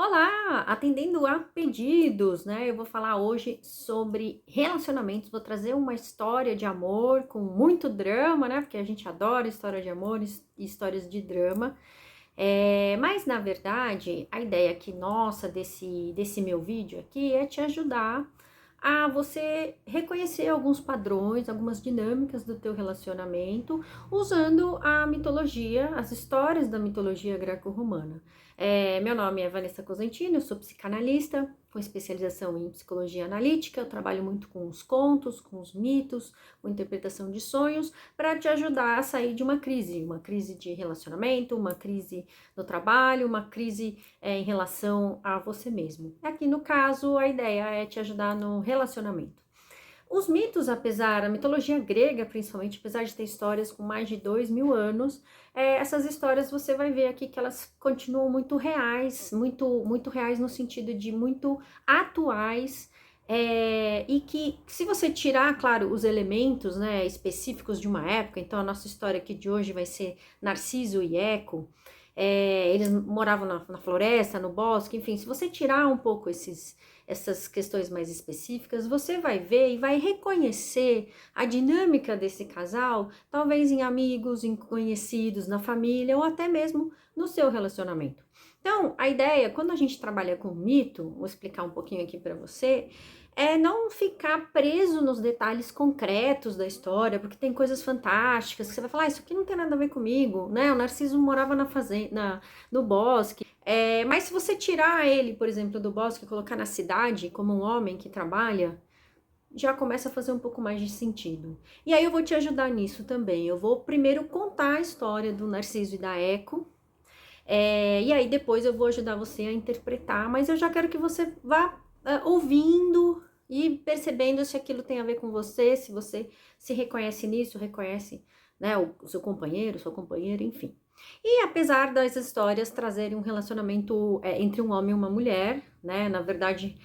Olá, atendendo a pedidos, né? Eu vou falar hoje sobre relacionamentos. Vou trazer uma história de amor com muito drama, né? Porque a gente adora história de amor e histórias de drama. Mas na verdade, a ideia aqui nossa desse meu vídeo aqui é te ajudar a você reconhecer alguns padrões, algumas dinâmicas do teu relacionamento, usando a mitologia, as histórias da mitologia greco-romana. Meu nome é Vanessa Cosentino, eu sou psicanalista com especialização em psicologia analítica. Eu trabalho muito com os contos, com os mitos, com interpretação de sonhos, para te ajudar a sair de uma crise de relacionamento, uma crise no trabalho, uma crise em relação a você mesmo. Aqui no caso, a ideia é te ajudar no relacionamento. Os mitos, a mitologia grega principalmente, apesar de ter histórias com mais de 2.000 anos, essas histórias você vai ver aqui que elas continuam muito reais, muito reais no sentido de muito atuais, e que se você tirar, claro, os elementos, né, específicos de uma época, então a nossa história aqui de hoje vai ser Narciso e Eco. Eles moravam na floresta, no bosque, enfim, se você tirar um pouco essas questões mais específicas, você vai ver e vai reconhecer a dinâmica desse casal, talvez em amigos, em conhecidos, na família ou até mesmo no seu relacionamento. Então, a ideia, quando a gente trabalha com mito, vou explicar um pouquinho aqui para você, é não ficar preso nos detalhes concretos da história, porque tem coisas fantásticas que você vai falar, isso aqui não tem nada a ver comigo, né? O Narciso morava na fazenda, no bosque. Mas se você tirar ele, por exemplo, do bosque e colocar na cidade como um homem que trabalha, já começa a fazer um pouco mais de sentido. E aí eu vou te ajudar nisso também. Eu vou primeiro contar a história do Narciso e da Eco, e aí depois eu vou ajudar você a interpretar, mas eu já quero que você vá ouvindo e percebendo se aquilo tem a ver com você, se você se reconhece nisso, reconhece, né, o seu companheiro, sua companheira, enfim. E apesar das histórias trazerem um relacionamento entre um homem e uma mulher, né, na verdade,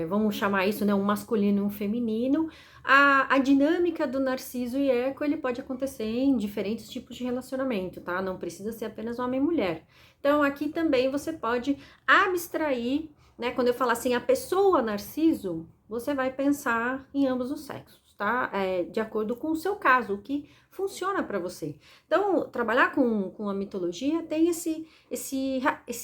vamos chamar isso, né, um masculino e um feminino, a dinâmica do Narciso e Eco, ele pode acontecer em diferentes tipos de relacionamento, tá? Não precisa ser apenas homem e mulher. Então, aqui também você pode abstrair, né? Quando eu falar assim, a pessoa Narciso, você vai pensar em ambos os sexos, tá? De acordo com o seu caso, o que funciona para você. Então, trabalhar com a mitologia tem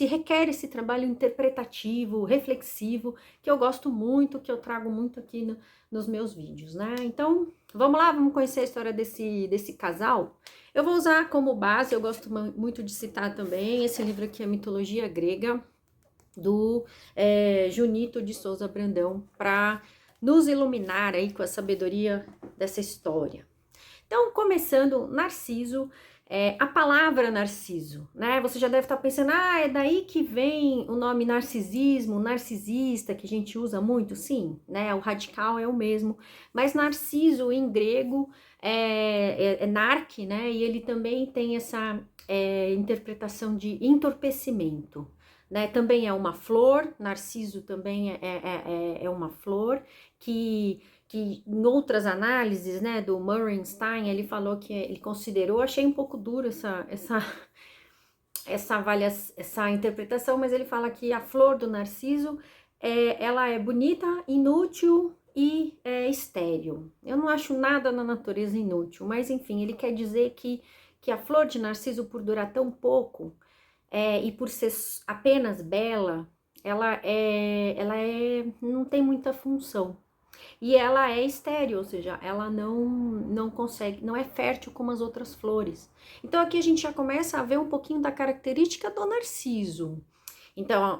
requer esse trabalho interpretativo, reflexivo, que eu gosto muito, que eu trago muito aqui nos meus vídeos, né? Então, vamos lá, vamos conhecer a história desse casal. Eu vou usar como base, eu gosto muito de citar também esse livro aqui, a Mitologia Grega, do Junito de Souza Brandão, para nos iluminar aí com a sabedoria dessa história. Então, começando, Narciso, a palavra narciso, né? Você já deve estar pensando, é daí que vem o nome narcisismo, narcisista, que a gente usa muito? Sim, né? O radical é o mesmo, mas narciso em grego é narque, né? E ele também tem essa interpretação de entorpecimento. Né, também é uma flor, narciso também é uma flor que em outras análises, né, do Murray-Stein, ele falou que ele considerou, achei um pouco duro essa interpretação, mas ele fala que a flor do narciso, ela é bonita, inútil e estéril. Eu não acho nada na natureza inútil, mas enfim, ele quer dizer que a flor de narciso, por durar tão pouco, e por ser apenas bela, não tem muita função. E ela é estéril, ou seja, ela não consegue, não é fértil como as outras flores. Então aqui a gente já começa a ver um pouquinho da característica do narciso. Então,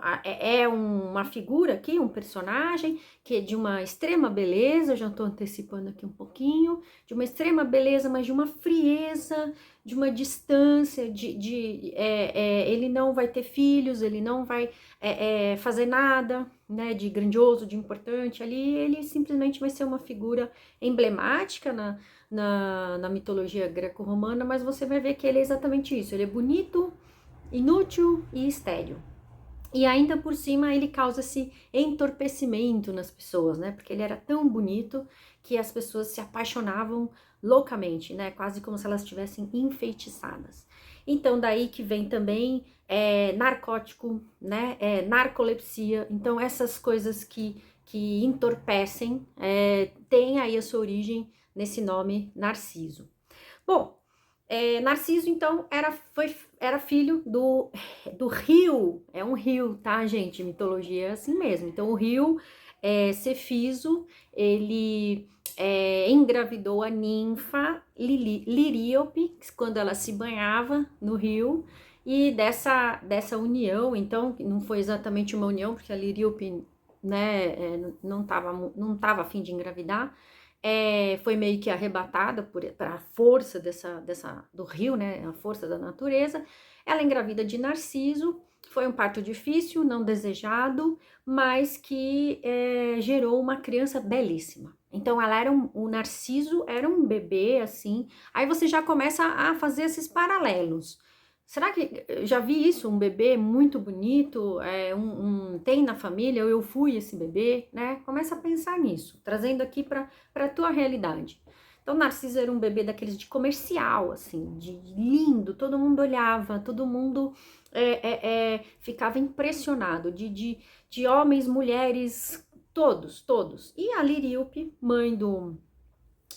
uma figura aqui, um personagem que é de uma extrema beleza, já estou antecipando aqui um pouquinho, de uma extrema beleza, mas de uma frieza, de uma distância, ele não vai ter filhos, ele não vai fazer nada, né, de grandioso, de importante ali, ele simplesmente vai ser uma figura emblemática na mitologia greco-romana, mas você vai ver que ele é exatamente isso, ele é bonito, inútil e estéril. E ainda por cima ele causa esse entorpecimento nas pessoas, né? Porque ele era tão bonito que as pessoas se apaixonavam loucamente, né? Quase como se elas estivessem enfeitiçadas. Então, daí que vem também narcótico, né? Narcolepsia. Então, essas coisas que entorpecem têm aí a sua origem nesse nome Narciso. Bom, Narciso, então, era filho do rio. É um rio, tá, gente? Mitologia é assim mesmo. Então, o rio Cefiso, ele engravidou a ninfa Liríope, quando ela se banhava no rio, e dessa união, então, não foi exatamente uma união, porque a Liríope, né, não tava a fim de engravidar, foi meio que arrebatada por a força do rio, né, a força da natureza. Ela engravida de Narciso, foi um parto difícil, não desejado, mas que gerou uma criança belíssima. Então, o Narciso era um bebê, assim, aí você já começa a fazer esses paralelos. Será que já vi isso? Um bebê muito bonito, tem na família, ou eu fui esse bebê, né? Começa a pensar nisso, trazendo aqui para a tua realidade. Então, Narciso era um bebê daqueles de comercial, assim, de lindo, todo mundo olhava, todo mundo ficava impressionado, de homens, mulheres, todos. E a Liríope, mãe do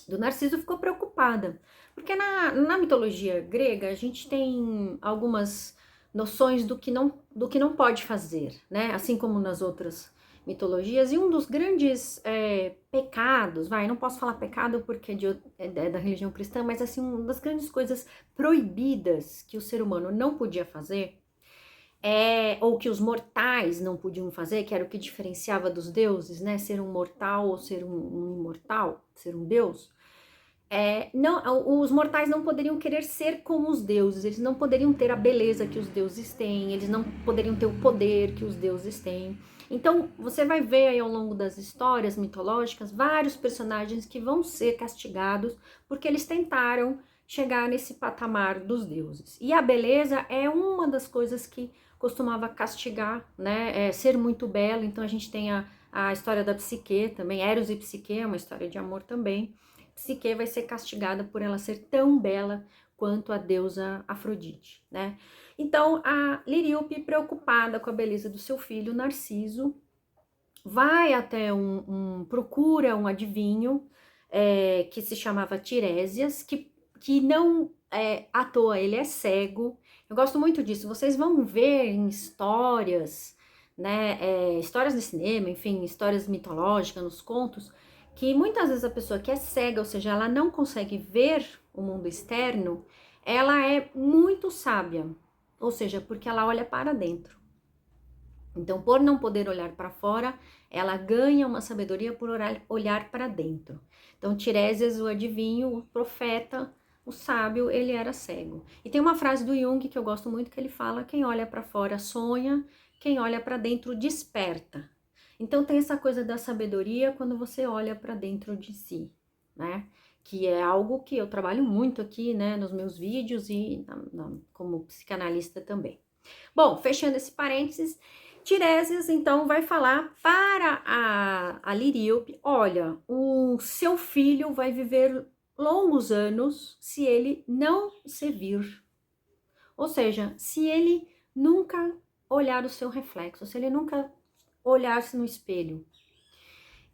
Narciso, ficou preocupada, porque na mitologia grega a gente tem algumas noções do que não pode fazer, né? Assim como nas outras mitologias, e um dos grandes pecados, não posso falar pecado porque é da religião cristã, mas assim, uma das grandes coisas proibidas que o ser humano não podia fazer, ou que os mortais não podiam fazer, que era o que diferenciava dos deuses, né? Ser um mortal ou ser um imortal, ser um deus. Não, os mortais não poderiam querer ser como os deuses, eles não poderiam ter a beleza que os deuses têm, eles não poderiam ter o poder que os deuses têm. Então, você vai ver aí ao longo das histórias mitológicas vários personagens que vão ser castigados porque eles tentaram chegar nesse patamar dos deuses. E a beleza é uma das coisas que costumava castigar, né? Ser muito belo. Então, a gente tem a história da Psique também, Eros e Psique, é uma história de amor também. Psique vai ser castigada por ela ser tão bela quanto a deusa Afrodite, né? Então, a Liríope, preocupada com a beleza do seu filho Narciso, vai até procura um adivinho que se chamava Tiresias, que não à toa, ele é cego. Eu gosto muito disso. Vocês vão ver em histórias, né? Histórias de cinema, enfim, histórias mitológicas, nos contos, que muitas vezes a pessoa que é cega, ou seja, ela não consegue ver o mundo externo, ela é muito sábia, ou seja, porque ela olha para dentro. Então, por não poder olhar para fora, ela ganha uma sabedoria por olhar para dentro. Então, Tiresias, o adivinho, o profeta, o sábio, ele era cego. E tem uma frase do Jung que eu gosto muito, que ele fala: quem olha para fora sonha, quem olha para dentro desperta. Então, tem essa coisa da sabedoria quando você olha para dentro de si, né? Que é algo que eu trabalho muito aqui, né, nos meus vídeos e como psicanalista também. Bom, fechando esse parênteses, Tiresias, então, vai falar para a Liríope: olha, o seu filho vai viver longos anos se ele não se vir. Ou seja, se ele nunca olhar o seu reflexo, se ele nunca olhar-se no espelho.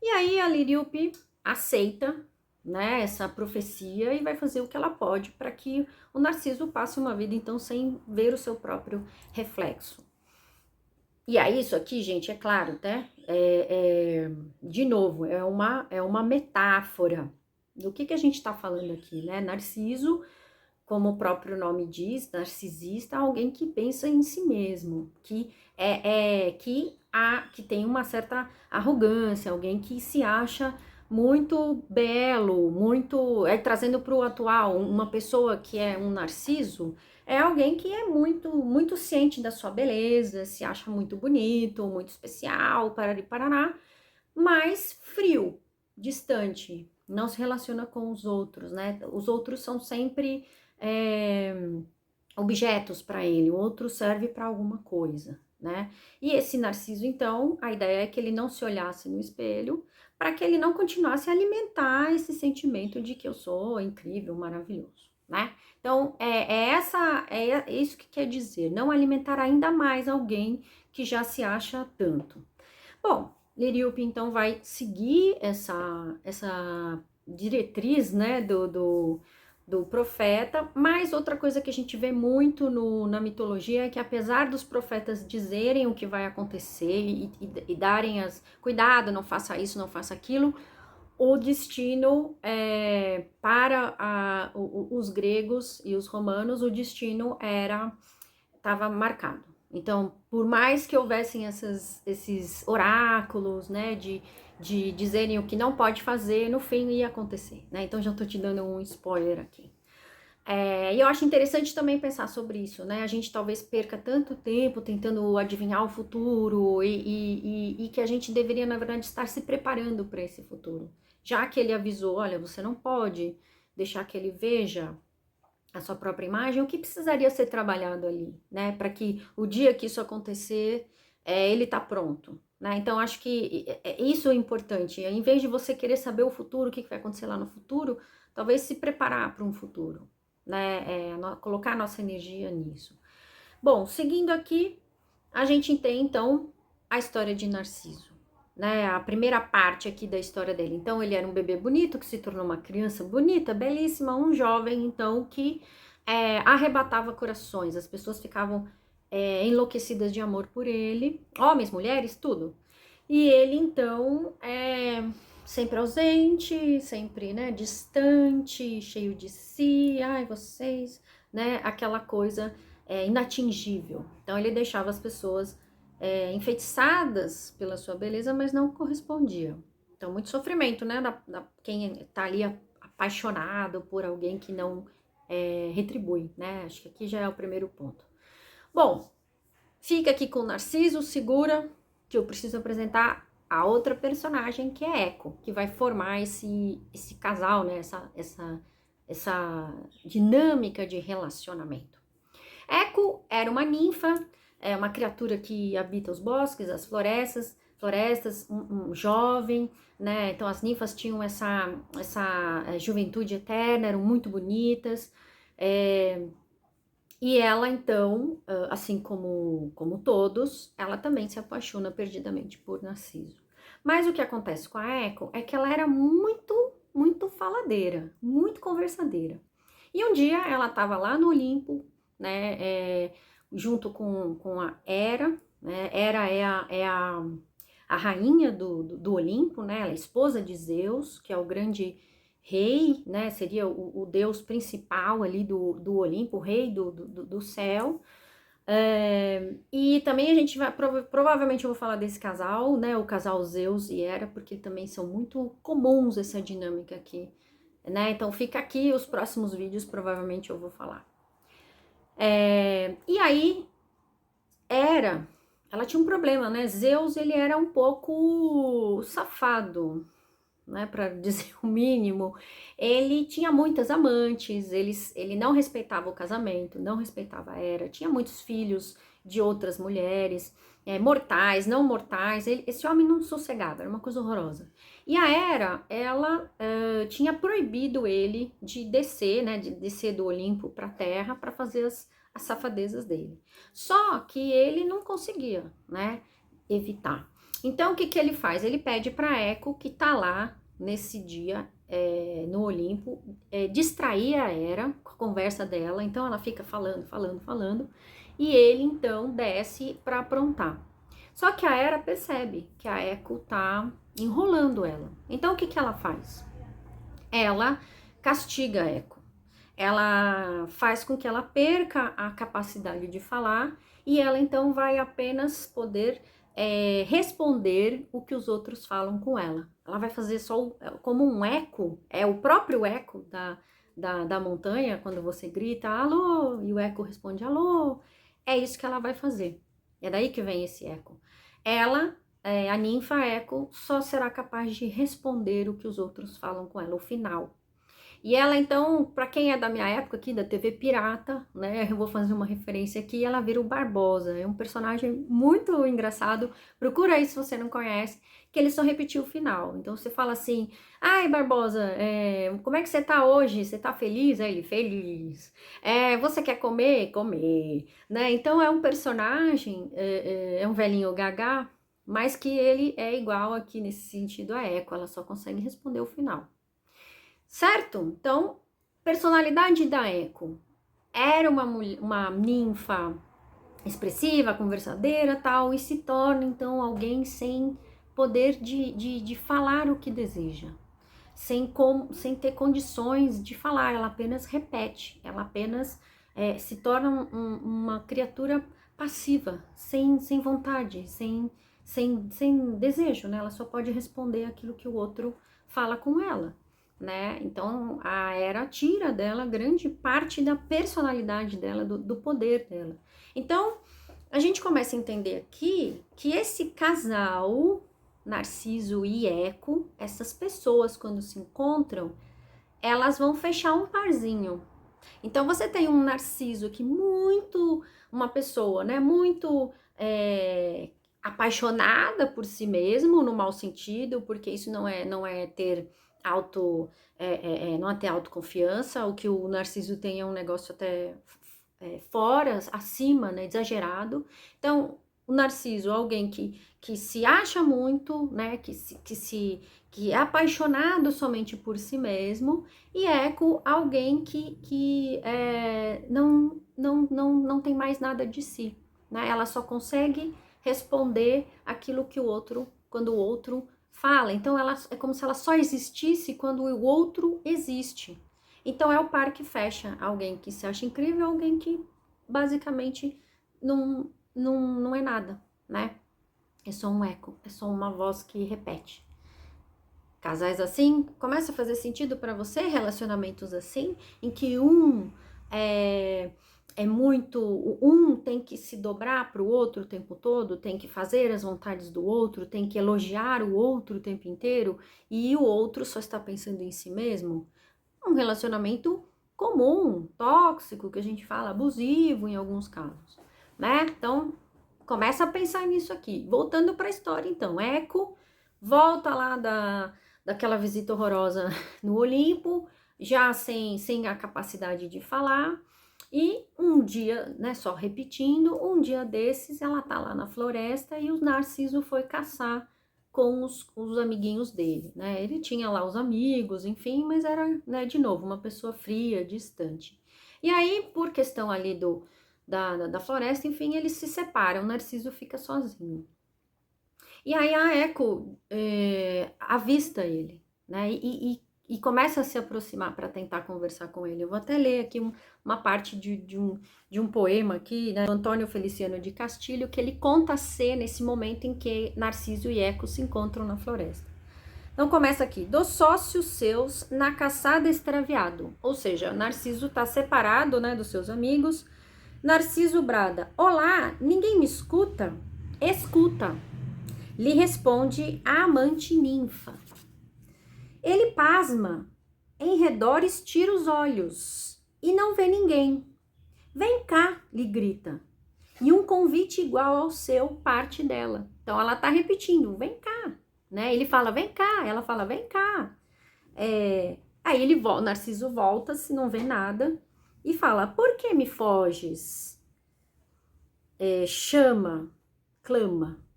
E aí a Liríope aceita, né, essa profecia e vai fazer o que ela pode para que o Narciso passe uma vida, então, sem ver o seu próprio reflexo. E aí, isso aqui, gente, é claro, né? De novo, é uma metáfora do que a gente está falando aqui, né? Narciso, como o próprio nome diz, narcisista, alguém que pensa em si mesmo, que tem uma certa arrogância, alguém que se acha muito belo, muito. Trazendo para o atual, uma pessoa que é um narciso é alguém que é muito ciente da sua beleza, se acha muito bonito, muito especial, parari paraná, mas frio, distante, não se relaciona com os outros, né? Os outros são sempre objetos para ele, o outro serve para alguma coisa, né? E esse Narciso, então, a ideia é que ele não se olhasse no espelho, para que ele não continuasse a alimentar esse sentimento de que eu sou incrível, maravilhoso. né? Então, é isso que quer dizer, não alimentar ainda mais alguém que já se acha tanto. Bom, Liriope, então, vai seguir essa diretriz, né, do profeta, mas outra coisa que a gente vê muito na mitologia é que apesar dos profetas dizerem o que vai acontecer e darem cuidado, não faça isso, não faça aquilo, o destino para os gregos e os romanos, o destino estava marcado. Então, por mais que houvessem esses oráculos, né, de dizerem o que não pode fazer, no fim ia acontecer, né? Então, já tô te dando um spoiler aqui. E eu acho interessante também pensar sobre isso, né? A gente talvez perca tanto tempo tentando adivinhar o futuro e que a gente deveria, na verdade, estar se preparando para esse futuro. Já que ele avisou, olha, você não pode deixar que ele veja a sua própria imagem, o que precisaria ser trabalhado ali, né? Para que o dia que isso acontecer, ele tá pronto, né? Então, acho que isso é importante. Em vez de você querer saber o futuro, o que vai acontecer lá no futuro, talvez se preparar para um futuro, né? Colocar nossa energia nisso. Bom, seguindo aqui, a gente tem, então, a história de Narciso, né? A primeira parte aqui da história dele. Então, ele era um bebê bonito que se tornou uma criança bonita, belíssima, um jovem, então, que arrebatava corações. As pessoas ficavam enlouquecidas de amor por ele, homens, mulheres, tudo. E ele, então, sempre ausente, sempre, né, distante, cheio de si, ai, vocês, né, aquela coisa inatingível. Então, ele deixava as pessoas enfeitiçadas pela sua beleza, mas não correspondia. Então, muito sofrimento, né, quem tá ali apaixonado por alguém que não retribui, né, acho que aqui já é o primeiro ponto. Bom, fica aqui com o Narciso, segura, que eu preciso apresentar a outra personagem, que é Eco, que vai formar esse casal, né? Essa dinâmica de relacionamento. Eco era uma ninfa, uma criatura que habita os bosques, as florestas, um jovem, né? Então as ninfas tinham essa juventude eterna, eram muito bonitas. E ela, então, assim como todos, ela também se apaixona perdidamente por Narciso. Mas o que acontece com a Eco é que ela era muito faladeira, muito conversadeira. E um dia ela estava lá no Olimpo, né, junto com a Hera, né? Hera a rainha do Olimpo, né? Ela é esposa de Zeus, que é o grande rei, né? Seria o deus principal ali do Olimpo, o rei do céu. E também a gente vai, provavelmente eu vou falar desse casal, né? O casal Zeus e Hera, porque também são muito comuns essa dinâmica aqui, né? Então fica aqui, os próximos vídeos provavelmente eu vou falar. E aí, ela tinha um problema, né? Zeus, ele era um pouco safado, né, para dizer o mínimo. Ele tinha muitas amantes, ele não respeitava o casamento, não respeitava a Hera, tinha muitos filhos de outras mulheres, mortais, não mortais. Esse homem não sossegava, era uma coisa horrorosa. E a Hera, ela tinha proibido ele de descer, né, de descer do Olimpo para a Terra para fazer as safadezas dele. Só que ele não conseguia, né, evitar. Então, o que ele faz? Ele pede para Eco, que tá lá nesse dia no Olimpo, distrair a Hera com a conversa dela. Então, ela fica falando, e ele, então, desce para aprontar. Só que a Hera percebe que a Eco tá enrolando ela. Então, o que ela faz? Ela castiga a Eco. Ela faz com que ela perca a capacidade de falar e ela então vai apenas poder responder o que os outros falam com ela. Ela vai fazer só como um eco, é o próprio eco da montanha, quando você grita alô e o eco responde alô, é isso que ela vai fazer. É daí que vem esse eco. Ela, a ninfa eco, só será capaz de responder o que os outros falam com ela, o final. E ela, então, para quem é da minha época aqui, da TV Pirata, né, eu vou fazer uma referência aqui, ela vira o Barbosa. É um personagem muito engraçado. Procura aí se você não conhece, que ele só repetiu o final. Então, você fala assim, ai, Barbosa, como é que você tá hoje? Você tá feliz? Aí ele, feliz. Você quer comer? Comer. Né? Então, é um personagem, é um velhinho gaga, mas que ele é igual aqui nesse sentido a Eco, ela só consegue responder o final. Certo? Então, personalidade da Eco. Era uma ninfa expressiva, conversadeira, tal, e se torna, então, alguém sem poder de falar o que deseja. Sem ter condições de falar, ela apenas repete, ela apenas se torna uma criatura passiva, sem vontade, sem desejo, né? Ela só pode responder aquilo que o outro fala com ela, né? Então, a Era tira dela grande parte da personalidade dela, do poder dela. Então, a gente começa a entender aqui que esse casal, Narciso e Eco, essas pessoas quando se encontram, elas vão fechar um parzinho. Então você tem um Narciso aqui uma pessoa, né, muito apaixonada por si mesmo, no mau sentido, porque isso não é ter não é ter autoconfiança. O que o Narciso tem é um negócio até fora, acima, né, exagerado. Então, o Narciso, alguém que se acha muito, né, que é apaixonado somente por si mesmo, e Eco, alguém que não tem mais nada de si, né? Ela só consegue responder aquilo que o outro, quando o outro fala. Então, ela é como se ela só existisse quando o outro existe. Então, é o par que fecha alguém que se acha incrível, alguém que basicamente não é nada, né? É só um eco, é só uma voz que repete. Casais assim, começa a fazer sentido para você, relacionamentos assim, em que um tem que se dobrar para o outro o tempo todo, tem que fazer as vontades do outro, tem que elogiar o outro o tempo inteiro, e o outro só está pensando em si mesmo. Um relacionamento comum, tóxico, que a gente fala, abusivo em alguns casos, né? Então, começa a pensar nisso aqui. Voltando para a história, então, Eco volta lá daquela visita horrorosa no Olimpo, já sem a capacidade de falar, e um dia, né, só repetindo, um dia desses ela tá lá na floresta e o Narciso foi caçar com os amiguinhos dele, né? Ele tinha lá os amigos, enfim, mas era, né, de novo, uma pessoa fria, distante. E aí, por questão ali da floresta, enfim, eles se separam, o Narciso fica sozinho. E aí a Eco avista ele, né? E começa a se aproximar para tentar conversar com ele. Eu vou até ler aqui uma parte de um poema aqui, né, do Antônio Feliciano de Castilho, que ele conta a cena, esse momento em que Narciso e Eco se encontram na floresta. Então começa aqui: dos sócios seus na caçada extraviado. Ou seja, Narciso está separado, né, dos seus amigos. Narciso brada: olá, ninguém me escuta? Escuta. Lhe responde a amante ninfa. Ele pasma, em redor estira os olhos e não vê ninguém. Vem cá, lhe grita. E um convite igual ao seu parte dela. Então ela tá repetindo, vem cá, né? Ele fala, vem cá, ela fala, vem cá. Aí Narciso volta, se não vê nada, e fala, por que me foges? Chama, clama.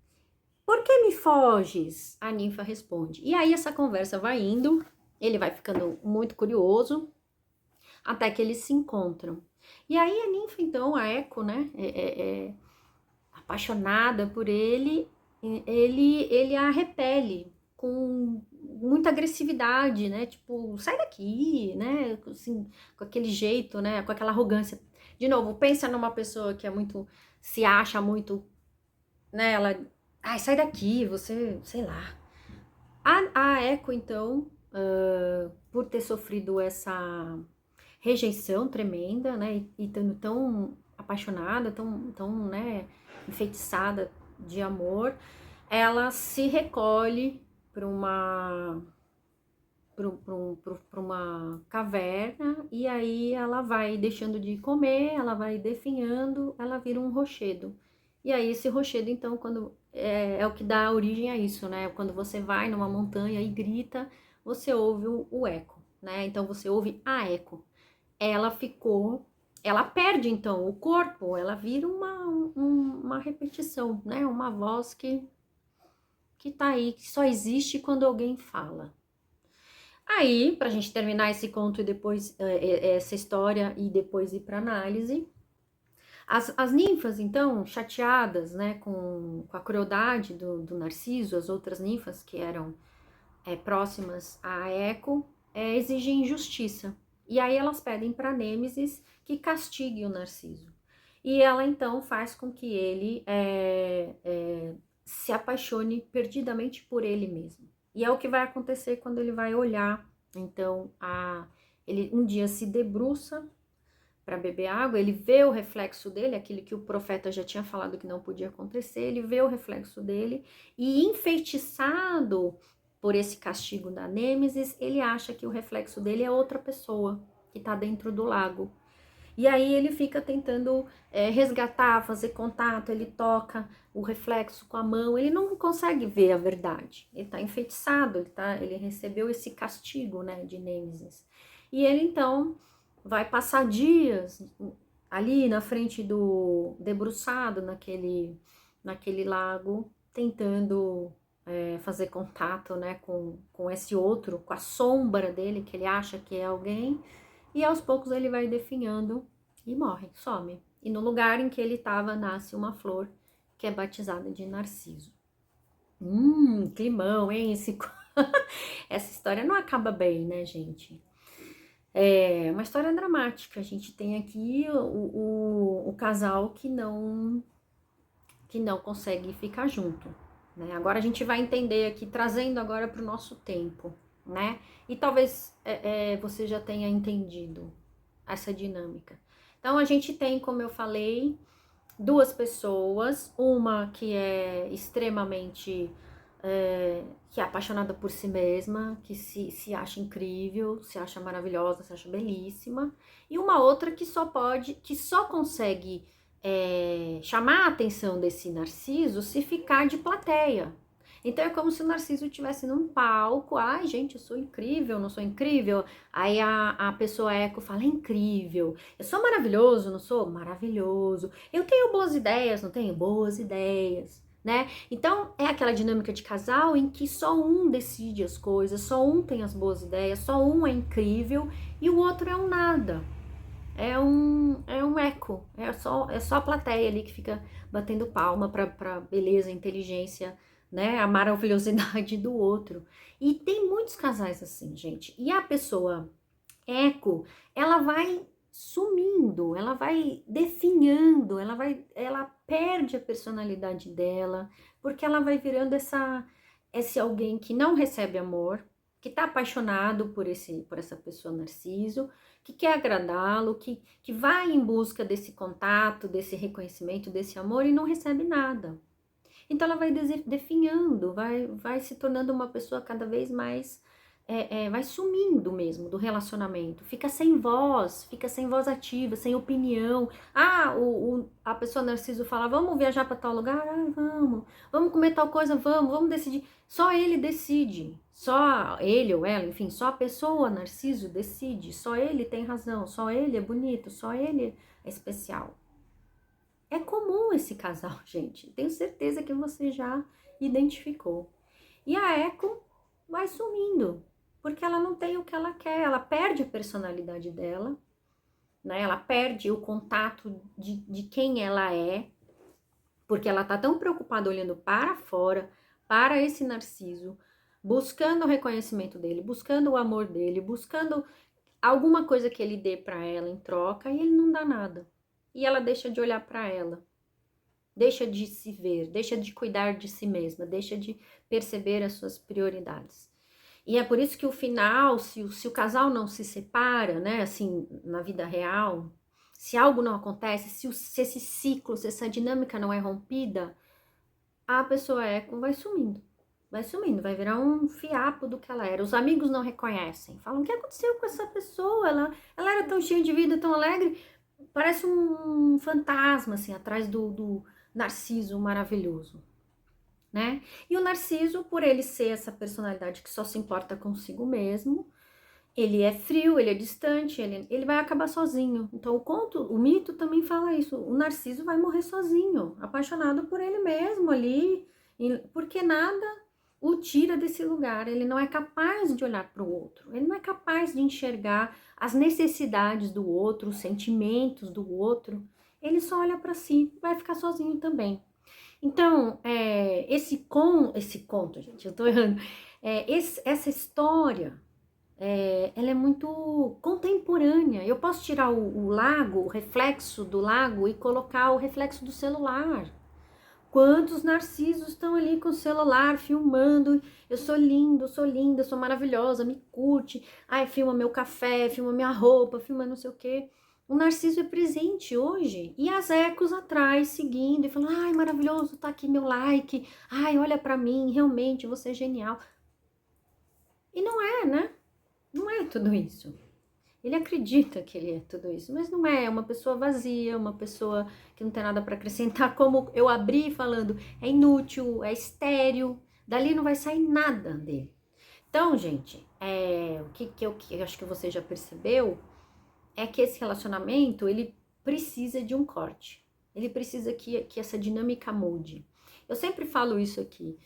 Por que me foges? A ninfa responde. E aí essa conversa vai indo, ele vai ficando muito curioso, até que eles se encontram. E aí a ninfa, então, a Eco, né, apaixonada por ele a repele com muita agressividade, né, tipo, sai daqui, né, assim, com aquele jeito, né, com aquela arrogância. De novo, pensa numa pessoa que é muito, se acha muito, né, ela, ai, sai daqui, você, sei lá. A Eco, então, por ter sofrido essa rejeição tremenda, né, e estando tão apaixonada, tão, né, enfeitiçada de amor, ela se recolhe para para uma caverna e aí ela vai deixando de comer, ela vai definhando, ela vira um rochedo. E aí esse rochedo, então, quando é o que dá origem a isso, né? Quando você vai numa montanha e grita, você ouve o eco, né? Então você ouve a eco. Ela ficou, ela perde então o corpo, ela vira uma repetição, né? Uma voz que tá aí, que só existe quando alguém fala. Aí, pra gente terminar esse conto e depois essa história e depois ir pra análise, as ninfas, então, chateadas, né, com a crueldade do Narciso, as outras ninfas que eram próximas a Eco, exigem justiça. E aí elas pedem para Nêmesis que castigue o Narciso. E ela então faz com que ele se apaixone perdidamente por ele mesmo. E é o que vai acontecer quando ele vai olhar. Então, ele um dia se debruça para beber água, ele vê o reflexo dele, aquilo que o profeta já tinha falado que não podia acontecer, ele vê o reflexo dele e enfeitiçado por esse castigo da Nêmesis, ele acha que o reflexo dele é outra pessoa que está dentro do lago. E aí ele fica tentando resgatar, fazer contato, ele toca o reflexo com a mão, ele não consegue ver a verdade. Ele está enfeitiçado, ele recebeu esse castigo, né, de Nêmesis. E ele então vai passar dias ali na frente do debruçado naquele lago, tentando fazer contato, né, com esse outro, com a sombra dele, que ele acha que é alguém, e aos poucos ele vai definhando e morre, some. E no lugar em que ele estava nasce uma flor que é batizada de Narciso. Climão, hein? Essa história não acaba bem, né, gente? É uma história dramática. A gente tem aqui o casal que não consegue ficar junto, né? Agora a gente vai entender aqui, trazendo agora para o nosso tempo, né? E talvez você já tenha entendido essa dinâmica. Então a gente tem, como eu falei, duas pessoas, uma que é extremamente que é apaixonada por si mesma, que se acha incrível, se acha maravilhosa, se acha belíssima, e uma outra que só consegue chamar a atenção desse Narciso se ficar de plateia. Então é como se o Narciso estivesse num palco, ai gente, eu sou incrível, não sou incrível? Aí a pessoa eco fala, é incrível, eu sou maravilhoso, não sou? Maravilhoso. Eu tenho boas ideias, não tenho? Boas ideias, né? Então é aquela dinâmica de casal em que só um decide as coisas, só um tem as boas ideias, só um é incrível e o outro é um nada. É um eco, é só a plateia ali que fica batendo palma pra beleza, inteligência, né, a maravilhosidade do outro. E tem muitos casais assim, gente. E a pessoa eco, ela vai sumindo, ela vai definhando, ela perde a personalidade dela, porque ela vai virando esse alguém que não recebe amor, que tá apaixonado por essa pessoa Narciso, que quer agradá-lo, que vai em busca desse contato, desse reconhecimento, desse amor e não recebe nada. Então ela vai definhando, vai se tornando uma pessoa cada vez mais, vai sumindo mesmo do relacionamento, fica sem voz ativa, sem opinião. A pessoa Narciso fala, vamos viajar para tal lugar? Vamos comer tal coisa? Vamos decidir. Só ele decide, só ele ou ela, enfim, só a pessoa Narciso decide, só ele tem razão, só ele é bonito, só ele é especial. É comum esse casal, gente. Tenho certeza que você já identificou. E a Eco vai sumindo, porque ela não tem o que ela quer, ela perde a personalidade dela, né? Ela perde o contato de quem ela é, porque ela tá tão preocupada olhando para fora, para esse Narciso, buscando o reconhecimento dele, buscando o amor dele, buscando alguma coisa que ele dê para ela em troca, e ele não dá nada. E ela deixa de olhar para ela. Deixa de se ver, deixa de cuidar de si mesma, deixa de perceber as suas prioridades. E é por isso que o final, se o casal não se separa, né, assim, na vida real, se algo não acontece, se esse ciclo, se essa dinâmica não é rompida, a pessoa eco vai sumindo, vai sumindo, vai virar um fiapo do que ela era. Os amigos não reconhecem, falam, o que aconteceu com essa pessoa? Ela era tão cheia de vida, tão alegre, parece um fantasma, assim, atrás do Narciso maravilhoso, né? E o Narciso, por ele ser essa personalidade que só se importa consigo mesmo, ele é frio, ele é distante, ele vai acabar sozinho. Então o mito também fala isso. O Narciso vai morrer sozinho, apaixonado por ele mesmo ali, porque nada o tira desse lugar. Ele não é capaz de olhar para o outro, ele não é capaz de enxergar as necessidades do outro, os sentimentos do outro. Ele só olha para si, vai ficar sozinho também. Então, esse conto, gente, eu tô errando, essa história, ela é muito contemporânea. Eu posso tirar o lago, o reflexo do lago e colocar o reflexo do celular. Quantos narcisos estão ali com o celular filmando? Eu sou lindo, sou linda, sou maravilhosa, me curte. Ai, filma meu café, filma minha roupa, filma não sei o quê. O narciso é presente hoje. E as ecos atrás, seguindo e falando: ai, maravilhoso, tá aqui meu like. Ai, olha pra mim, realmente, você é genial. E não é, né? Não é tudo isso. Ele acredita que ele é tudo isso, mas não é. É uma pessoa vazia, uma pessoa que não tem nada para acrescentar. Como eu abri falando, é inútil, é estéril, dali não vai sair nada dele. Então, gente, o que eu acho que você já percebeu é que esse relacionamento, ele precisa de um corte. Ele precisa que essa dinâmica mude. Eu sempre falo isso aqui.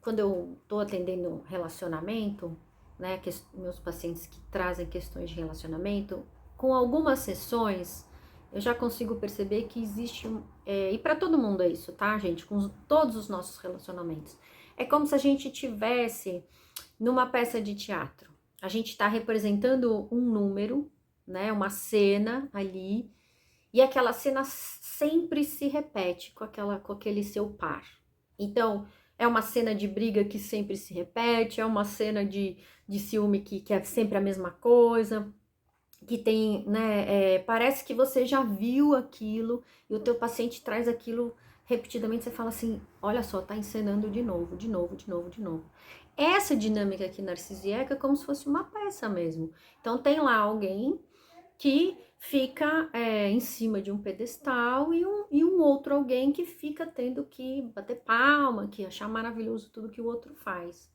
Quando eu tô atendendo relacionamento, né, que meus pacientes que trazem questões de relacionamento, com algumas sessões, eu já consigo perceber que existe, e para todo mundo é isso, tá, gente? Com todos os nossos relacionamentos. É como se a gente tivesse numa peça de teatro. A gente está representando um número, né, uma cena ali, e aquela cena sempre se repete com aquele seu par. Então, é uma cena de briga que sempre se repete, é uma cena de ciúme que é sempre a mesma coisa, que tem, né, parece que você já viu aquilo e o teu paciente traz aquilo repetidamente, você fala assim, olha só, tá encenando de novo, de novo, de novo, de novo. Essa dinâmica aqui narcisíaca é como se fosse uma peça mesmo. Então tem lá alguém que fica em cima de um pedestal e um outro alguém que fica tendo que bater palma, que achar maravilhoso tudo que o outro faz.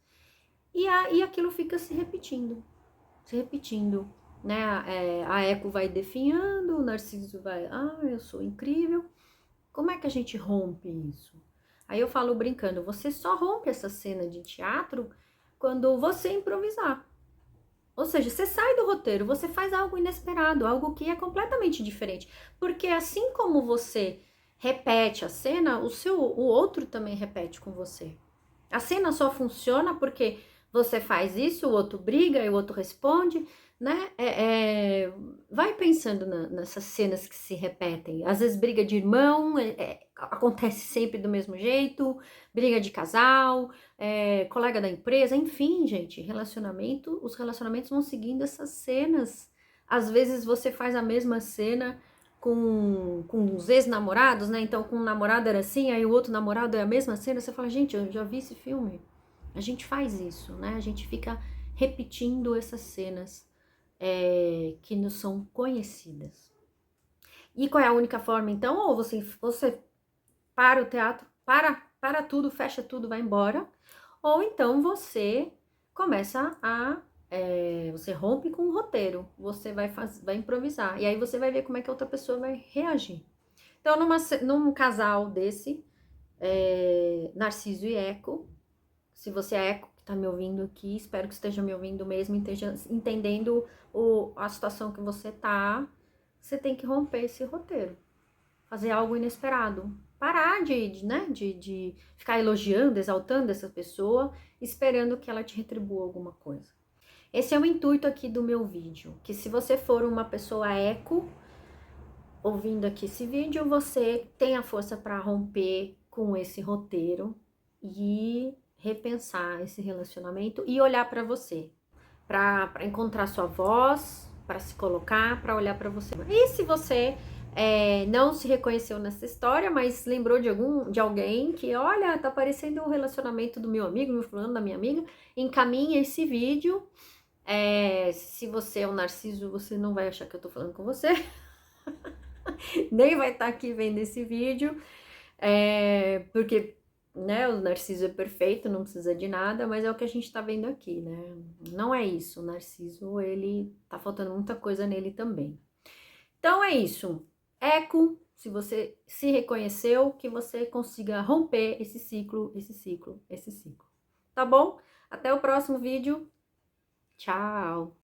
E aquilo fica se repetindo, né? A Eco vai definhando, o Narciso vai, eu sou incrível. Como é que a gente rompe isso? Aí eu falo brincando, você só rompe essa cena de teatro quando você improvisar. Ou seja, você sai do roteiro, você faz algo inesperado, algo que é completamente diferente. Porque assim como você repete a cena, o outro também repete com você. A cena só funciona porque você faz isso, o outro briga e o outro responde, né? Vai pensando nessas cenas que se repetem. Às vezes briga de irmão, acontece sempre do mesmo jeito, briga de casal, colega da empresa, enfim, gente, os relacionamentos vão seguindo essas cenas. Às vezes você faz a mesma cena com os ex-namorados, né? Então, com um namorado era assim, aí o outro namorado é a mesma cena, você fala, gente, eu já vi esse filme. A gente faz isso, né? A gente fica repetindo essas cenas que nos são conhecidas. E qual é a única forma, então? Ou você para o teatro, para tudo, fecha tudo, vai embora. Ou então você começa você rompe com o roteiro, você vai improvisar. E aí você vai ver como é que a outra pessoa vai reagir. Então, num casal desse, Narciso e Eco, se você é Eco que está me ouvindo aqui, espero que esteja me ouvindo mesmo, esteja entendendo a situação que você tá, você tem que romper esse roteiro. Fazer algo inesperado. Parar de ficar elogiando, exaltando essa pessoa, esperando que ela te retribua alguma coisa. Esse é o intuito aqui do meu vídeo, que se você for uma pessoa eco, ouvindo aqui esse vídeo, você tem a força para romper com esse roteiro e repensar esse relacionamento e olhar para você, para encontrar sua voz, para se colocar, para olhar para você. E se você não se reconheceu nessa história, mas lembrou de alguém que, olha, tá parecendo o relacionamento do meu amigo, meu fulano, da minha amiga, encaminha esse vídeo. Se você é um narciso, você não vai achar que eu tô falando com você, nem vai estar aqui vendo esse vídeo, porque, né, o narciso é perfeito, não precisa de nada, mas é o que a gente tá vendo aqui, né? Não é isso, o narciso, ele tá faltando muita coisa nele também. Então é isso. Eco, se você se reconheceu, que você consiga romper esse ciclo, esse ciclo, esse ciclo. Tá bom? Até o próximo vídeo. Tchau!